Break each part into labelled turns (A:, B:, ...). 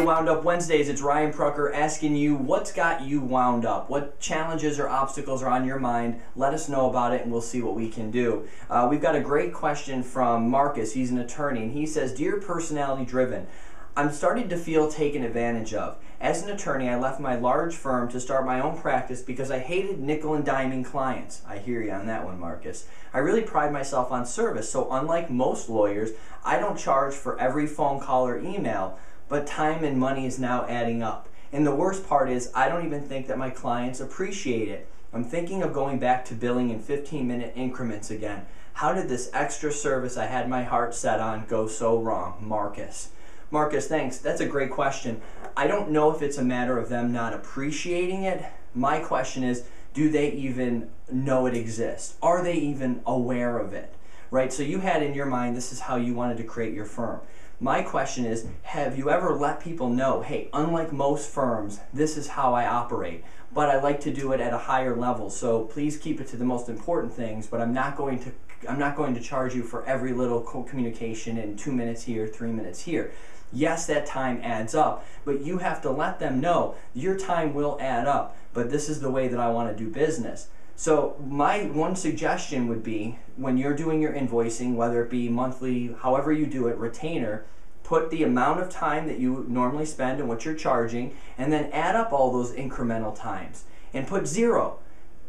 A: to Wound Up Wednesdays. It's Ryan Prucker asking you what's got you wound up. What challenges or obstacles are on your mind? Let us know about it and we'll see what we can do. We've got a great question from Marcus. He's an attorney and he says, "Dear Personality Driven, I'm starting to feel taken advantage of. As an attorney, I left my large firm to start my own practice because I hated nickel and diming clients." I hear you on that one, Marcus. "I really pride myself on service, so unlike most lawyers, I don't charge for every phone call or email, but time and money is now adding up. And the worst part is, I don't even think that my clients appreciate it. I'm thinking of going back to billing in 15-minute increments again. How did this extra service I had my heart set on go so wrong?" Marcus. Marcus, thanks. That's a great question. I don't know if it's a matter of them not appreciating it. My question is, do they even know it exists? Are they even aware of it? Right? So you had in your mind, this is how you wanted to create your firm. My question is, have you ever let people know, hey, unlike most firms, this is how I operate, but I like to do it at a higher level, so please keep it to the most important things, but I'm not going to charge you for every little communication in 2 minutes here, 3 minutes here. Yes, that time adds up, but you have to let them know your time will add up, but this is the way that I want to do business. So my one suggestion would be, when you're doing your invoicing, whether it be monthly, however you do it, retainer, put the amount of time that you normally spend and what you're charging, and then add up all those incremental times and put 0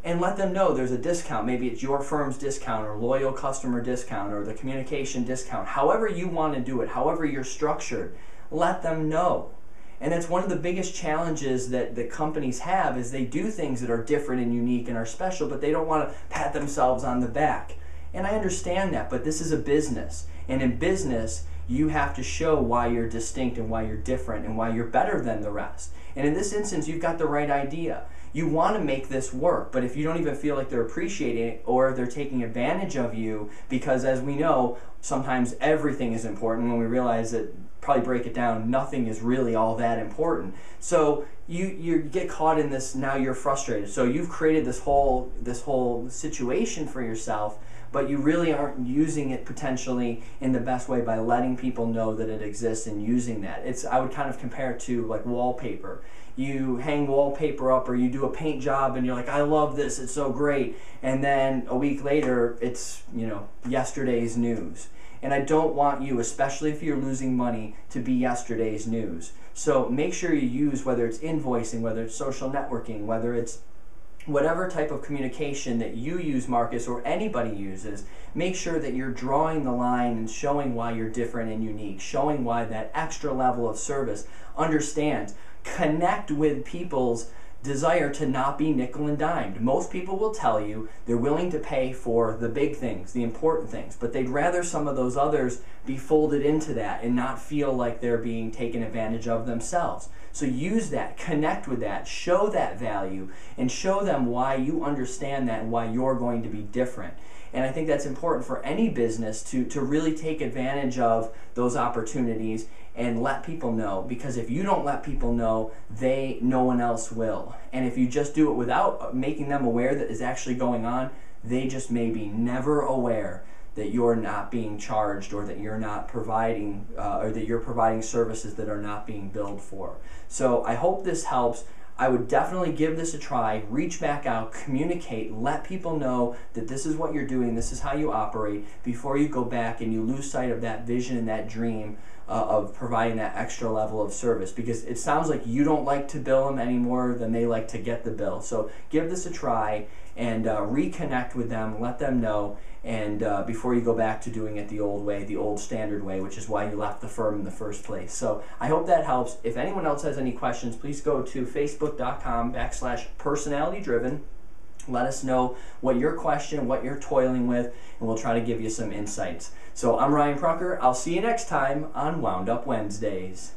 A: and let them know there's a discount. Maybe it's your firm's discount or loyal customer discount or the communication discount. However you want to do it, however you're structured, let them know. And that's one of the biggest challenges that the companies have, is they do things that are different and unique and are special, but they don't want to pat themselves on the back. And I understand that, but this is a business. And in business, you have to show why you're distinct and why you're different and why you're better than the rest. And in this instance, you've got the right idea. You want to make this work, but if you don't even feel like they're appreciating it, or they're taking advantage of you, because as we know, sometimes everything is important, when we realize that, probably break it down, nothing is really all that important. So you get caught in this, now you're frustrated. So you've created this whole situation for yourself, but you really aren't using it potentially in the best way by letting people know that it exists and using that. I would kind of compare it to like wallpaper. You hang wallpaper up or you do a paint job and you're like, I love this, it's so great. And then a week later, it's, yesterday's news. And I don't want you, especially if you're losing money, to be yesterday's news. So make sure you use, whether it's invoicing, whether it's social networking, whether it's whatever type of communication that you use, Marcus, or anybody uses, make sure that you're drawing the line and showing why you're different and unique, showing why that extra level of service. Understand, connect with people's desire to not be nickel and dimed. Most people will tell you they're willing to pay for the big things, the important things, but they'd rather some of those others be folded into that and not feel like they're being taken advantage of themselves. So use that, connect with that, show that value, and show them why you understand that and why you're going to be different. And I think that's important for any business to really take advantage of those opportunities and let people know, because if you don't let people know, no one else will. And if you just do it without making them aware that is actually going on, they just may be never aware that you're not being charged, or that you're not providing, or that you're providing services that are not being billed for. So I hope this helps. I would definitely give this a try, reach back out, communicate, let people know that this is what you're doing, this is how you operate, before you go back and you lose sight of that vision and that dream of providing that extra level of service, because it sounds like you don't like to bill them any more than they like to get the bill. So give this a try and reconnect with them, let them know, and before you go back to doing it the old way, the old standard way, which is why you left the firm in the first place. So I hope that helps. If anyone else has any questions, please go to facebook.com/personalitydriven. Let us know what your question, what you're toiling with, and we'll try to give you some insights. So I'm Ryan Prucker. I'll see you next time on Wound Up Wednesdays.